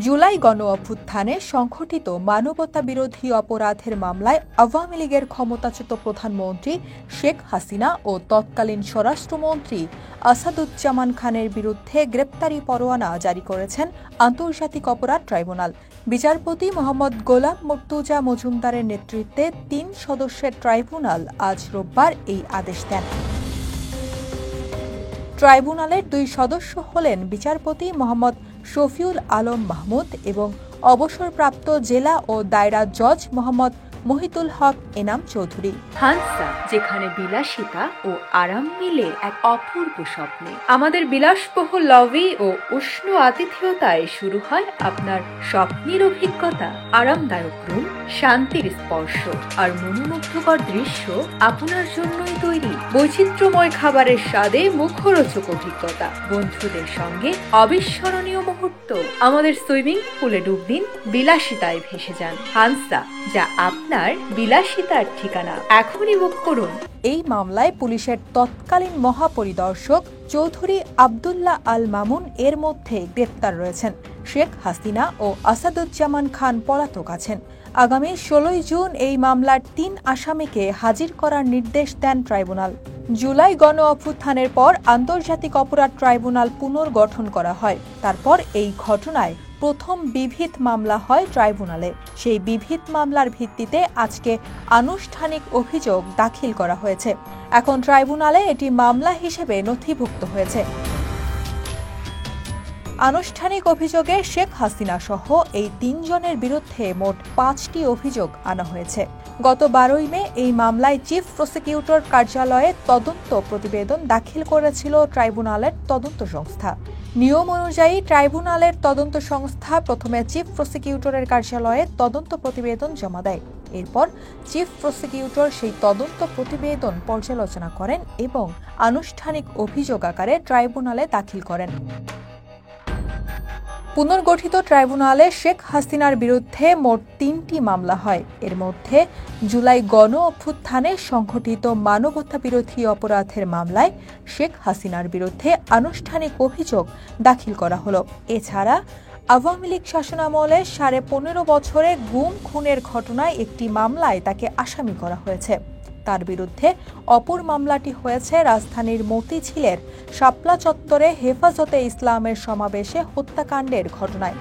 জুলাই গণ-অভ্যুত্থানে সংঘটিত মানবতাবিরোধী অপরাধের মামলায় আওয়ামী লীগের ক্ষমতাচ্যুত প্রধানমন্ত্রী শেখ হাসিনা ও তৎকালীন স্বরাষ্ট্রমন্ত্রী আসাদুজ্জামান খানের বিরুদ্ধে গ্রেপ্তারি পরোয়ানা জারি করেছেন আন্তর্জাতিক অপরাধ ট্রাইব্যুনাল। বিচারপতি মোহাম্মদ গোলাম মুর্তুজা মজুমদারের নেতৃত্বে ৩ সদস্যের ট্রাইব্যুনাল আজ রোববার এই আদেশ দেন। ট্রাইব্যুনালের ২ সদস্য হলেন বিচারপতি মোহাম্মদ শফিউল আলম মাহমুদ এবং অবসরপ্রাপ্ত জেলা ও দায়রা জজ মোহাম্মদ মহিতুল হক এনাম চৌধুরী। হান্সা, যেখানে বিলাসিতা ও আরাম মিলে এক অপূর্ব স্বপ্নে। আমাদের বিলাসবহুল লবি ও উষ্ণ আতিথেয়তায় শুরু হয় আপনার স্বপ্নের অভিজ্ঞতা। আরামদায়ক রুম, শান্তির স্পর্শ আর মনোমুগ্ধকর দৃশ্য আপনার জন্যই তৈরি। বৈচিত্র্যময় খাবারের স্বাদে মুখরোচক অভিজ্ঞতা, বন্ধুদের সঙ্গে অবিস্মরণীয় মুহূর্ত। আমাদের সুইমিং পুলে ডুব দিন, বিলাসিতায় ভেসে যান। হান্সা, যা আপনার বিলাসিতার ঠিকানা। এখনই বুক করুন। এই মামলায় পুলিশের তৎকালীন মহাপরিদর্শক চৌধুরী আব্দুল্লাহ আল মামুন এর মধ্যে গ্রেপ্তার রয়েছেন। শেখ হাসিনা ও আসাদুজ্জামান খান পলাতক আছেন। আগামী ১৬ জুন এই মামলার ৩ আসামিকে হাজির করার নির্দেশ দেন ট্রাইব্যুনাল। জুলাই গণ-অভ্যুত্থানের পর আন্তর্জাতিক অপরাধ ট্রাইব্যুনাল পুনর্গঠন করা হয়। তারপর এই ঘটনায় প্রথম বিভিত মামলা হয় ট্রাইব্যুনালে। সেই বিভিত মামলার ভিত্তিতে আজকে আনুষ্ঠানিক অভিযোগ দাখিল করা হয়েছে। এখন ট্রাইব্যুনালে এটি মামলা হিসেবে নথিভুক্ত হয়েছে। আনুষ্ঠানিক অভিযোগে শেখ হাসিনা সহ এই ৩ জনের বিরুদ্ধে মোট ৫টি অভিযোগ আনা হয়েছে। গত ১২ মে এই মামলায় চিফ প্রসিকিউটর কার্যালয়ে তদন্ত প্রতিবেদন দাখিল করেছিল ট্রাইব্যুনালের তদন্ত সংস্থা। নিয়ম অনুযায়ী ট্রাইব্যুনালের তদন্ত সংস্থা প্রথমে চিফ প্রসিকিউটরের কার্যালয়ে তদন্ত প্রতিবেদন জমা দেয়। এরপর চিফ প্রসিকিউটর সেই তদন্ত প্রতিবেদন পর্যালোচনা করেন এবং আনুষ্ঠানিক অভিযোগ আকারে ট্রাইব্যুনালে দাখিল করেন। পুনর্গঠিত ট্রাইব্যুনালে শেখ হাসিনার বিরুদ্ধে মোট ৩টি মামলা হয়। এর মধ্যে জুলাই গণ-অভ্যুত্থানে সংঘটিত মানবতাবিরোধী অপরাধের মামলায় শেখ হাসিনার বিরুদ্ধে আনুষ্ঠানিক অভিযোগ দাখিল করা হলো। এছাড়া আওয়ামী লীগ শাসনামলে ১৫.৫ বছরে গুম খুনের ঘটনায় একটি মামলায় তাকে আসামি করা হয়েছে। তার বিরুদ্ধে অপর মামলাটি হয়েছে রাজধানীর মতিঝিলের শাপলা চত্বরে হেফাজতে ইসলামের সমাবেশে হত্যাকাণ্ডের ঘটনায়।